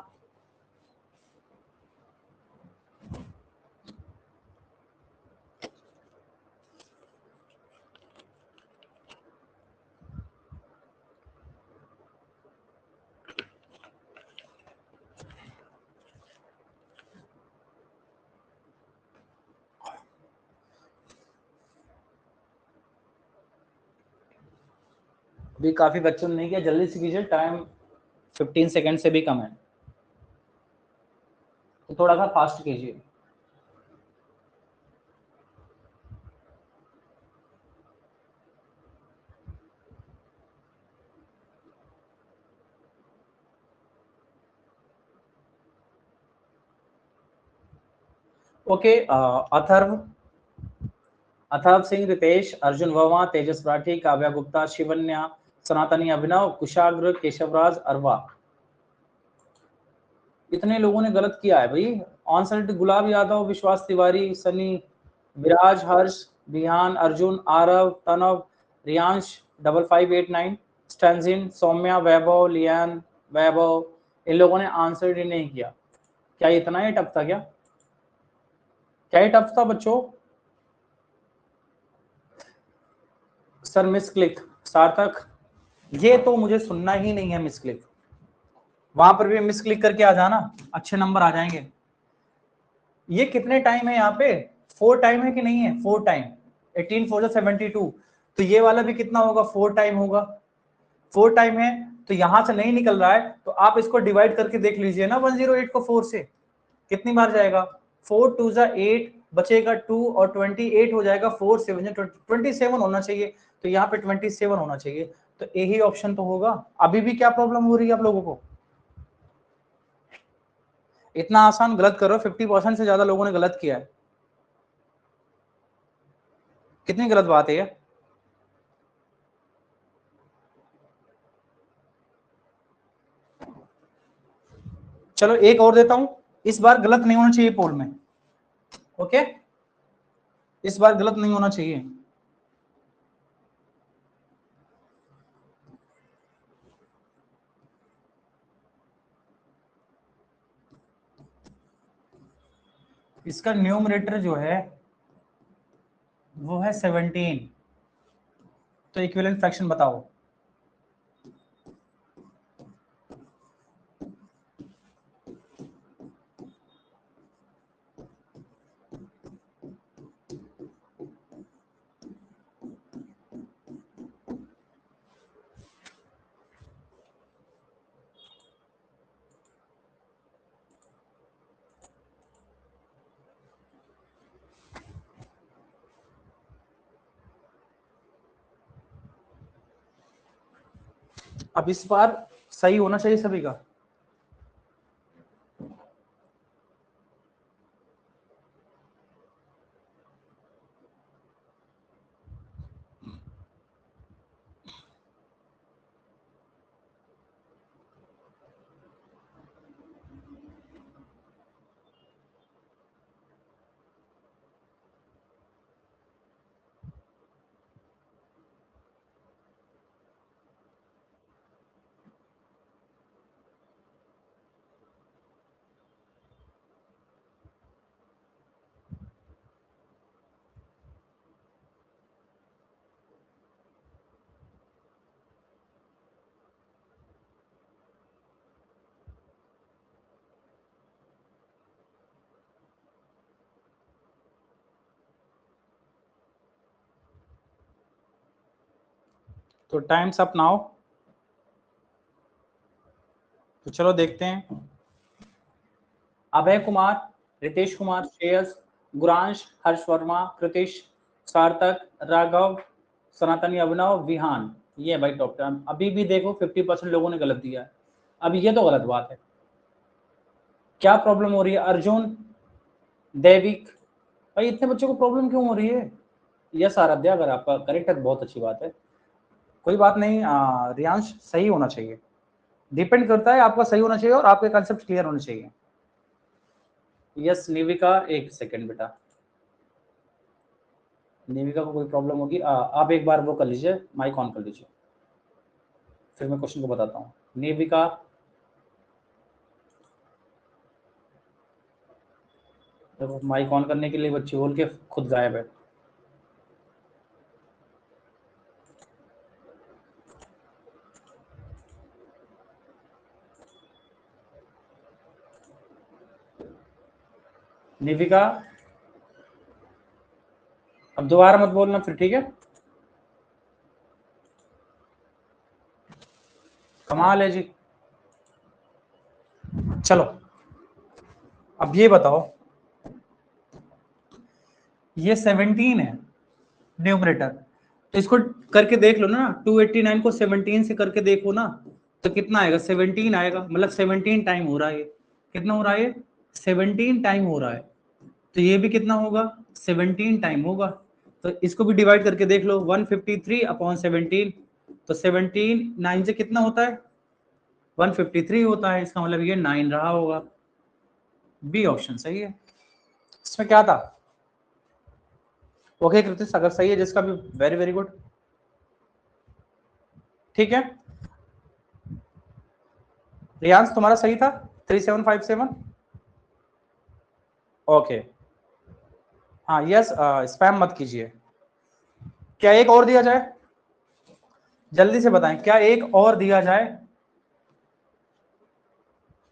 अभी काफी बच्चों ने नहीं किया, जल्दी से कीजिए, टाइम 15 सेकंड से भी कम है, तो थोड़ा सा फास्ट कीजिए। ओके, अथर्व सिंह, रितेश, अर्जुन वर्मा, तेजस राठी, काव्या गुप्ता, शिवन्या, सनातनी अभिनव, कुशाग्र, केशवराज, अरवा, इतने लोगों ने गलत किया है भाई। ऑन साइड गुलाब यादव, विश्वास तिवारी, सनी, विराज, हर्ष, बिहान, अर्जुन, आरव, तनव, रियांश, 5589, स्टैंजिन, सौम्या, वैभव, लियान, वैभव, इन लोगों ने आंसर ही नहीं किया। क्या इतना ही टफ था क्या? क्या ही टफ था बच्चों? सर मिस क्लिक, सार्थक, ये तो मुझे सुनना ही नहीं है मिस क्लिक। वहां पर भी मिस क्लिक करके आ जाना, अच्छे नंबर आ जाएंगे। ये कितने टाइम है यहाँ पे? 4 टाइम है कि नहीं है? 4 टाइम, 18 4 72, तो ये वाला भी कितना होगा? 4 टाइम होगा। 4 टाइम है तो यहां से नहीं निकल रहा है, तो आप इसको डिवाइड करके देख लीजिए ना 108 को 4 से, कितनी बार जाएगा? 4 2 8, बचेगा 2 और 28 हो जाएगा 4 से 27 होना चाहिए, तो यहाँ पे 27 होना चाहिए, तो यही ऑप्शन तो होगा। अभी भी क्या प्रॉब्लम हो रही है आप लोगों को? इतना आसान गलत करो, 50% से ज्यादा लोगों ने गलत किया है। कितनी गलत बात है ये? चलो एक और देता हूं, इस बार गलत नहीं होना चाहिए पोल में, ओके? इस बार गलत नहीं होना चाहिए। इसका न्यूमरेटर जो है वो है 17, तो इक्विवेलेंट फ्रैक्शन बताओ। अब इस बार सही होना चाहिए सभी का। तो टाइम्स अप नाउ। तो चलो देखते हैं। अभय कुमार, रितेश कुमार, श्रेयस, गुरांश, हर्ष वर्मा, कृतिश, सार्थक, राघव, सनातनी अभिनव, विहान, ये भाई टॉप 10। अभी भी देखो 50% लोगों ने गलत दिया है। अब ये तो गलत बात है। क्या प्रॉब्लम हो रही है? अर्जुन, देविक, भाई इतने बच्चों को प्रॉब्लम क्यों हो रही है? यस आराध्या, अगर आपका करेक्ट है तो बहुत अच्छी बात है, कोई बात नहीं। रियांश, सही होना चाहिए, डिपेंड करता है, आपका सही होना चाहिए और आपके कंसेप्ट क्लियर होने चाहिए। यस निविका, एक सेकेंड बेटा, निविका को कोई प्रॉब्लम होगी, आप एक बार वो कर लीजिए, माइक ऑन कर लीजिए, फिर मैं क्वेश्चन को बताता हूँ। नेविका, देखो माइक ऑन करने के लिए बच्ची बोल के खुद गायब है। निविका, अब दोबारा मत बोलना फिर, ठीक है? कमाल है जी। चलो अब ये बताओ, ये 17 है न्यूमरेटर, तो इसको करके देख लो ना, 289 को 17 से करके देखो ना, तो कितना आएगा? 17 आएगा, मतलब 17 टाइम हो रहा है। कितना हो रहा है? 17 टाइम हो रहा है। तो ये भी कितना होगा? 17 टाइम होगा। तो इसको भी डिवाइड करके देख लो, 153/17, तो 17 9 से कितना होता है? 153 होता है। इसका मतलब ये 9 रहा होगा। बी ऑप्शन सही है। इसमें क्या था? ओके कृतिश, अगर सही है जिसका भी, वेरी वेरी गुड। ठीक है, रियांश तुम्हारा सही था 3757। ओके, हाँ यस, स्पैम मत कीजिए। क्या एक और दिया जाए? जल्दी से बताएं, क्या एक और दिया जाए?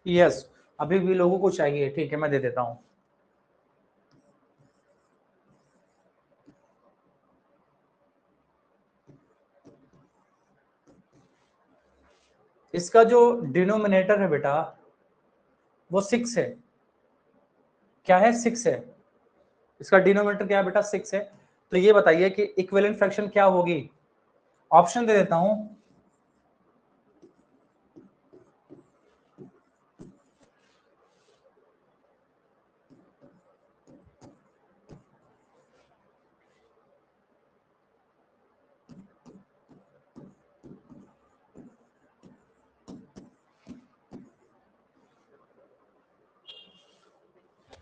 यस, अभी भी लोगों को चाहिए। ठीक है, मैं दे देता हूं। इसका जो डिनोमिनेटर है बेटा वो 6 है। क्या है? 6 है। इसका डिनोमिनेटर क्या है बेटा? 6 है। तो ये बताइए कि इक्विवेलेंट फ्रैक्शन क्या होगी? ऑप्शन दे देता हूं।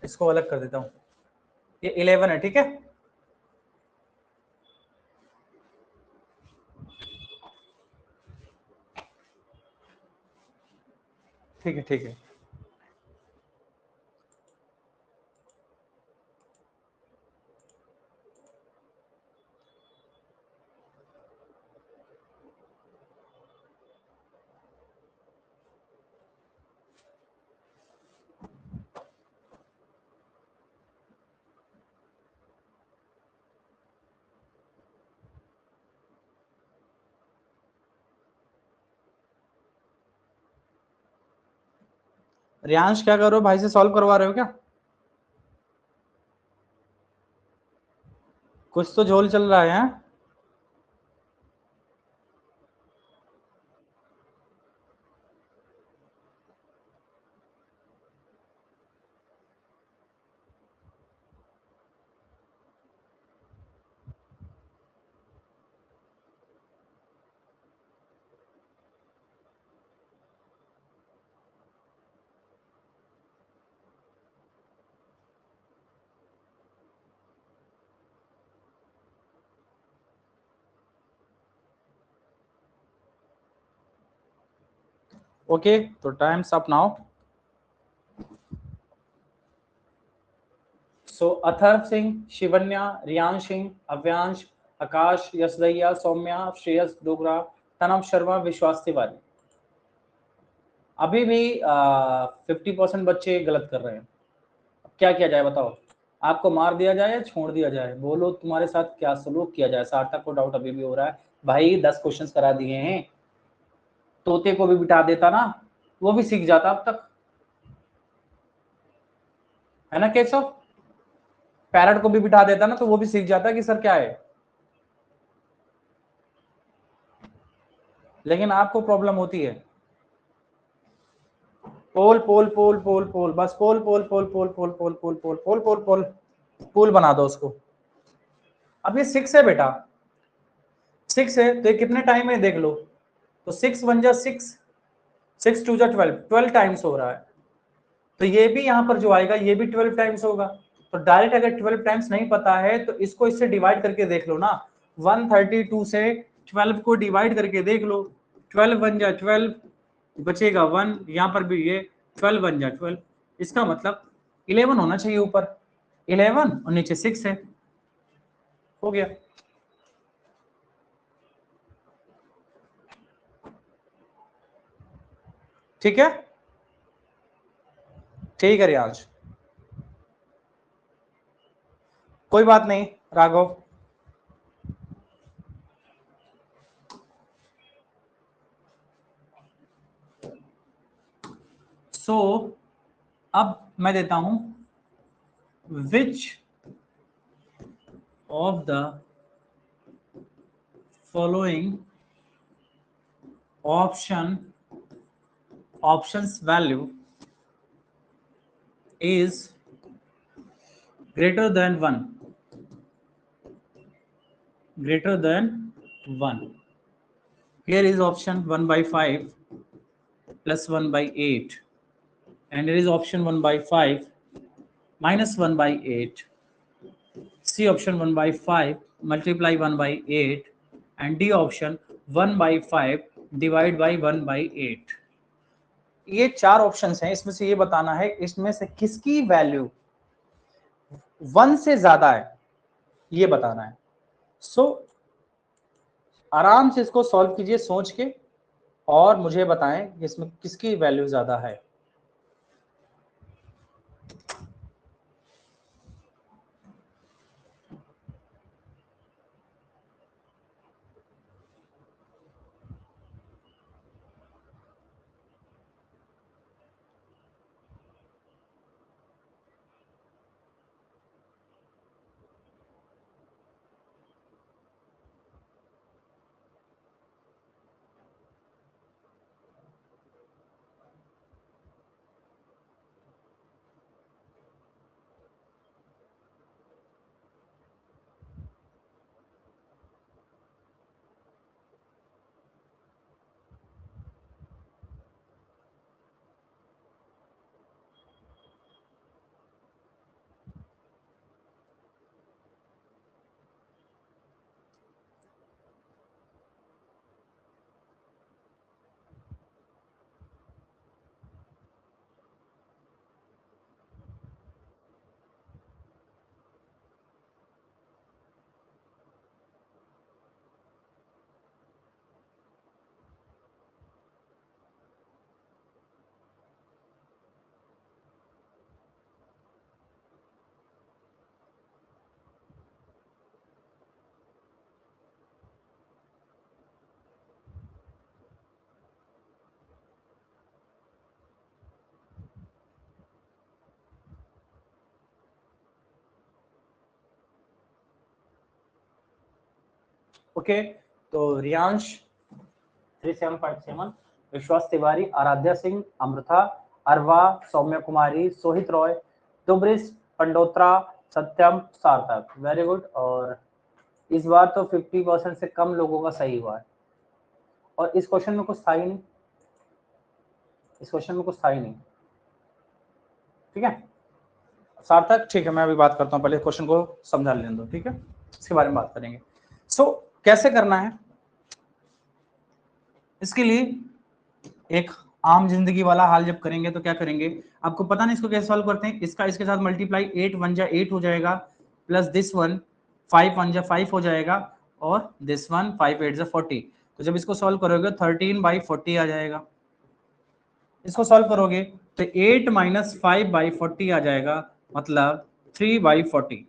इसको अलग कर देता हूं, ये 11 है। ठीक है, ठीक है, ठीक है। रियांश क्या कर रहे हो? भाई से सॉल्व करवा रहे हो क्या? कुछ तो झोल चल रहा है। ओके, तो टाइम्स अप नाउ। सो अथर्व सिंह, शिवन्या, रियांश सिंह, अव्यांश, आकाश, यशदैया, सौम्या, श्रेयस डोगरा, तनव शर्मा, विश्वास तिवारी। अभी भी 50% बच्चे गलत कर रहे हैं। क्या किया जाए बताओ? आपको मार दिया जाए या छोड़ दिया जाए? बोलो, तुम्हारे साथ क्या सलूक किया जाए? सार्थक को डाउट अभी भी हो रहा है। भाई 10 क्वेश्चंस करा दिए हैं, तोते को भी बिठा देता ना, वो भी सीख जाता अब तक, है ना केशव? पैरट को भी बिठा देता ना तो वो भी सीख जाता कि सर क्या है। लेकिन आपको प्रॉब्लम होती है। पोल पोल पोल पोल पोल, बस पोल पोल पोल पोल पोल पोल पोल पोल पोल पोल पोल पोल बना दो उसको। अब ये 6 है बेटा, 6 है तो ये कितने टाइम में देख लो, तो 6 1 जा 6, 6 2 जा 12, 12 टाइम्स हो रहा है। तो ये भी यहाँ पर जो आएगा ये भी 12 टाइम्स होगा। तो डायरेक्ट अगर 12 टाइम्स नहीं पता है तो इसको इससे डिवाइड करके देख लो ना, 132 से 12 को डिवाइड करके देख लो, 12 1 जा 12, बचेगा 1, यहाँ पर भी ये 12 बन जाए 12, इसका मतलब 11 होना चाहिए ऊपर, 11 और नीचे 6 है, हो गया। ठीक है, ठीक है रियाज, कोई बात नहीं राघव। सो अब मैं देता हूं which of the following options value is greater than 1, greater than 1. Here is option 1 by 5 plus 1 by 8, and here is option 1 by 5 minus 1 by 8. C option 1 by 5 multiply 1 by 8, and D option 1 by 5 divide by 1 by 8. ये 4 options हैं, इसमें से ये बताना है इसमें से किसकी वैल्यू 1 से ज्यादा है, ये बताना है। सो आराम से इसको सॉल्व कीजिए सोच के, और मुझे बताएं कि इसमें किसकी वैल्यू ज्यादा है। ओके, तो रियांश 37.7, विश्वास तिवारी, आराध्या सिंह, अमृता, अरवा, सौम्य कुमारी, सोहित रॉय, दुब्रिस, पंडोत्रा, सत्यम, सार्थक। Very good. और इस बार तो 50% से कम लोगों का सही हुआ है, और इस क्वेश्चन में कुछ था ही नहीं, इस क्वेश्चन में कुछ था ही नहीं। ठीक है सार्थक, ठीक है, मैं अभी बात करता हूँ, पहले क्वेश्चन को समझा लेने दो, ठीक है, इसके बारे में बात करेंगे। सो कैसे करना है, इसके लिए एक आम जिंदगी वाला हाल जब करेंगे तो क्या करेंगे, आपको पता नहीं इसको कैसे सॉल्व करते हैं। इसका इसके साथ मल्टीप्लाई 8 1 जा 8 हो जाएगा, प्लस दिस वन 5 1 जा 5 हो जाएगा, और दिस वन 5 8 जा 40। तो जब इसको सॉल्व करोगे 13/40 आ जाएगा। इसको सॉल्व करोगे तो 8 माइनस 5/40 आ जाएगा, मतलब 3/40।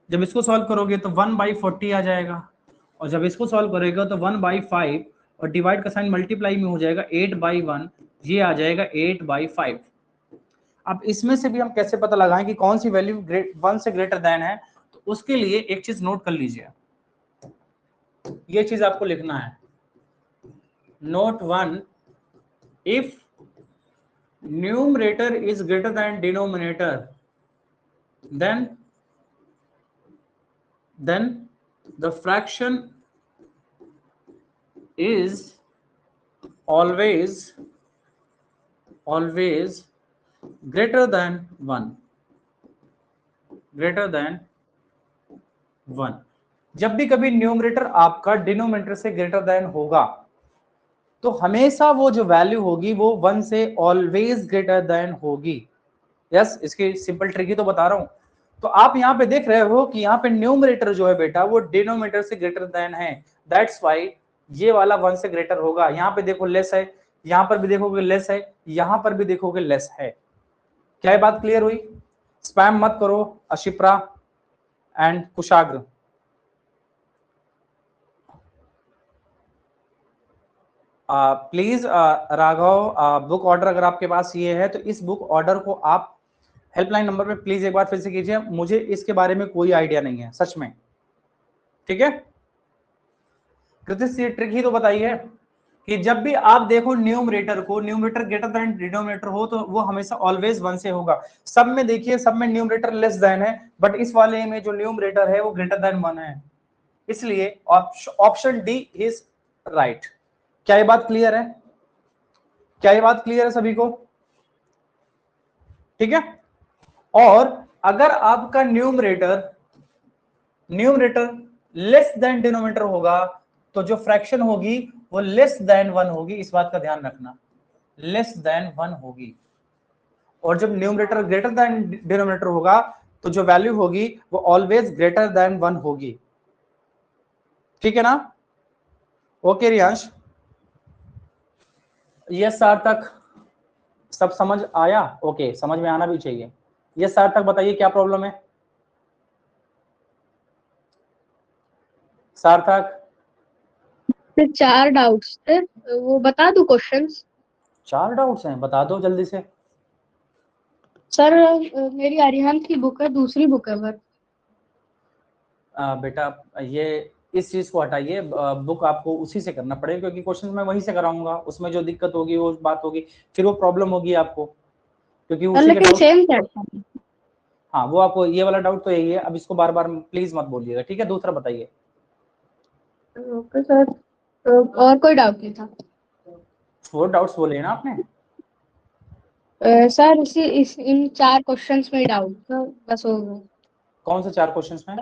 जब इसको सॉल्व करोगे तो 1/40 आ जाएगा, और जब इसको सॉल्व करेगा तो 1/5, और डिवाइड का साइन मल्टीप्लाई में हो जाएगा 8/1, ये आ जाएगा 8/5। अब इसमें से भी हम कैसे पता लगाएं कि कौन सी वैल्यू 1 से ग्रेटर देन है, तो उसके लिए एक चीज नोट कर लीजिए, ये चीज आपको लिखना है, note 1, if numerator is greater than denominator, then the fraction is always greater than 1, greater than 1। जब भी कभी न्यूमरेटर आपका डिनोमिनेटर से ग्रेटर देन होगा तो हमेशा वो जो वैल्यू होगी वो 1 से ऑलवेज ग्रेटर देन होगी। यस, इसकी सिंपल ट्रिक ही तो बता रहा हूं। तो आप यहाँ पे देख रहे हो कि यहाँ पे न्यूमरेटर जो है बेटा वो डिनोमिनेटर से ग्रेटर देन है, दैट्स व्हाई ये वाला 1 से ग्रेटर होगा। यहाँ पे देखो लेस है, यहाँ पर भी देखोगे लेस है, यहाँ पर भी देखोगे लेस है। क्या ये बात क्लियर हुई? स्पैम मत करो Ashipra and Kushagra. Please Raghav, book order अगर आपके पास ये है तो इस बुक ऑर्डर को आप हेल्पलाइन नंबर पे प्लीज एक बार फिर से कीजिए, मुझे इसके बारे में कोई आइडिया नहीं है सच में, ठीक है? कृतिश ये ट्रिक ही तो बताई है कि जब भी आप देखो न्यूमरेटर को, न्यूमरेटर ग्रेटर देन डिनोमिनेटर हो तो वो हमेशा ऑलवेज 1 से होगा। सब में देखिए, सब में न्यूमरेटर लेस देन है, बट इस वाले में जो न्यूमरेटर है वो ग्रेटर देन 1 है, इसलिए ऑप्शन डी इज राइट। क्या ये बात क्लियर है? क्या ये बात क्लियर है सभी को? ठीक है। और अगर आपका न्यूमरेटर लेस देन डिनोमिनेटर होगा तो जो फ्रैक्शन होगी वो लेस देन 1 होगी, इस बात का ध्यान रखना, लेस देन 1 होगी। और जब न्यूमरेटर ग्रेटर देन डिनोमिनेटर होगा तो जो वैल्यू होगी वो ऑलवेज ग्रेटर देन 1 होगी, ठीक है ना? ओके रियांश, यस सर तक सब समझ आया? ओके, समझ में आना भी चाहिए। यस सर तक बताइए क्या प्रॉब्लम है सार्थक? 4 डाउट्स थे, वो बता दूं क्वेश्चंस? 4 डाउट्स हैं, बता दो जल्दी से। सर मेरी अरिहंत की बुक है, दूसरी बुक है पर बेटा ये इस चीज को हटाइए, बुक आपको उसी से करना पड़ेगा क्योंकि क्वेश्चन मैं वहीं से कराऊंगा, उसमें जो दिक्कत होगी वो बात होगी, फिर वो प्रॉब्लम होगी आपको, क्योंकि उसी के डाउट। Same set. हाँ, वो आपको ये वाला डाउट तो यही है, अब इसको बार बार प्लीज मत बोलिएगा, ठीक है? दूसरा बताइए। ओके सर, और कोई डाउट नहीं था। 4 डाउट्स बोले हैं ना आपने? सर इन 4 क्वेश्चंस में डाउट था, बस हो गया। कौन से 4 क्वेश्चंस में?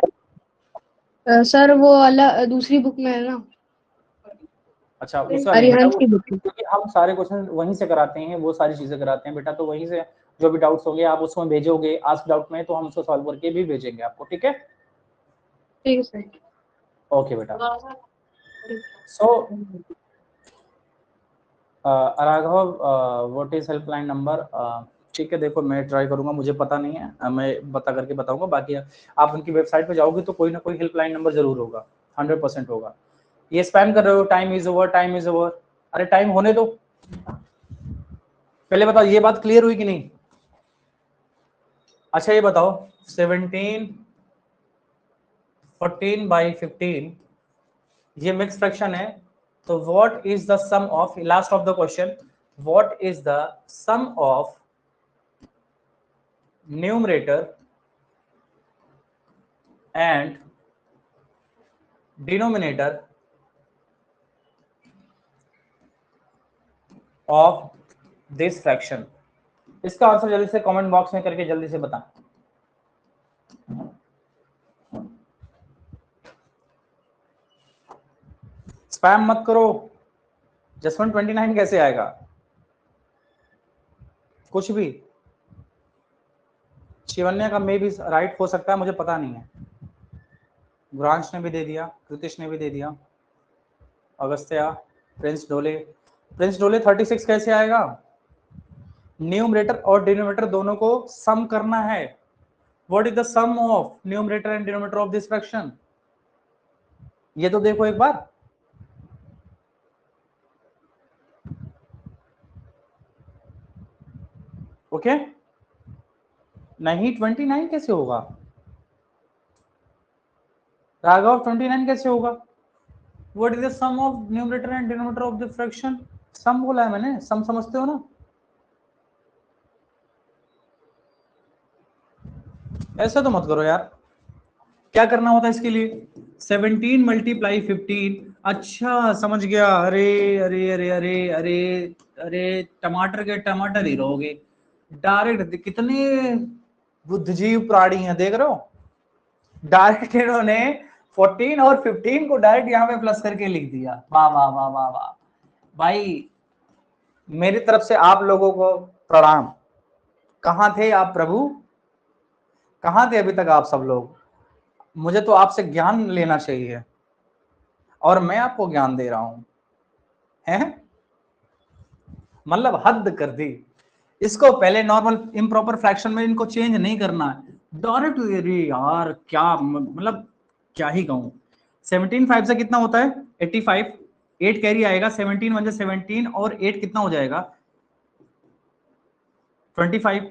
सर वो अलग दूसरी बुक में है ना, अच्छा, उस वाले में अरिहंत की बुक में। क्योंकि हम सारे क्वेश्चन वहीं से कराते हैं, वो सारी चीजें कराते हैं बेटा, तो वहीं से जो भी डाउट्स होंगे आप उसमें भेजोगे आस्क डाउट में, तो हम उसको सॉल्व करके भी भेजेंगे आपको, ठीक है? ठीक है सर। ओके बेटा। So Raghav, what is helpline number? ठीक है, देखो मैं ट्राई करूंगा, मुझे पता नहीं है, मैं पता करके बताऊंगा, बाकी आप उनकी वेबसाइट पे जाओगे तो कोई ना कोई हेल्पलाइन नंबर जरूर होगा, 100% होगा। ये स्पैम कर रहे हो, time is over, time is over. अरे टाइम होने दो, पहले बताओ ये बात क्लियर हुई कि नहीं? अच्छा ये बताओ, 17 14 by 15 ये मिक्स फ्रैक्शन है, तो what is the sum of, last of the question, what is the sum of numerator and denominator of this fraction? इसका आंसर जल्दी से कमेंट बॉक्स में करके जल्दी से बता। स्पैम मत करो। जसवंत 29 कैसे आएगा? कुछ भी। शिवन्या का मे भी राइट हो सकता है, मुझे पता नहीं है। गुरांश ने भी दे दिया, कृतिश ने भी दे दिया, अगस्त्या, प्रिंस डोले 36 कैसे आएगा? न्यूमरेटर और डिनोमिनेटर दोनों को सम करना है। What is the sum of numerator and denominator of this fraction? ये तो देखो एक बार। ओके नहीं, 29 कैसे होगा राघव? 29 कैसे होगा? What is the sum of numerator and denominator of the fraction? Sum बोला है मैंने, सम समझते हो ना? ऐसा तो मत करो यार। क्या करना होता है इसके लिए? 17 × 15। अच्छा समझ गया। अरे अरे अरे अरे अरे अरे टमाटर के टमाटर ही रहोगे डायरेक्ट। कितने बुद्धिजीव प्राणी हैं, देख रहे हो? डायरेक्ट इन्होंने 14 और 15 को डायरेक्ट यहाँ पे प्लस करके लिख दिया। वाह वाह वाह वाह वाह, भाई मेरी तरफ से आप लोगों को प्रणाम। कहाँ थे आप प्रभु, कहाँ थे अभी तक आप सब लोग? मुझे तो आपसे ज्ञान लेना चाहिए और मैं आपको ज्ञान दे रहा हूं, है? मतलब हद कर दी। इसको पहले नॉर्मल इम्प्रॉपर फ्रैक्शन में इनको चेंज नहीं करना है, डायरेक्ट। यार क्या मतलब क्या ही कहूं। 17 5 से कितना होता है? 85। 8 कैरी आएगा, 17 1 17 और 8 कितना हो जाएगा? 25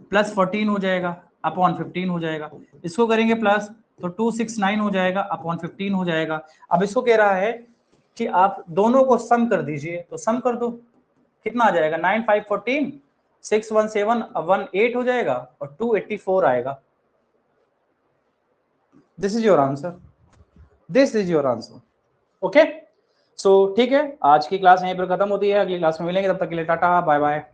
प्लस 14 हो जाएगा अपॉन 15 हो जाएगा। इसको करेंगे प्लस तो 269 हो जाएगा अपॉन 15 हो जाएगा। अब इसको कह रहा है कि आप दोनों को सम कर दीजिए, तो सम कर दो, कितना आ जाएगा? 9 5 14, 6 1 7 1 8 हो जाएगा और 2 84 आएगा। This is your answer, this is your answer. Okay, so ठीक है, आज की क्लास यहीं पर खत्म होती है। अगली क्लास में मिलेंगे, तब तक के लिए टाटा बाय बाय।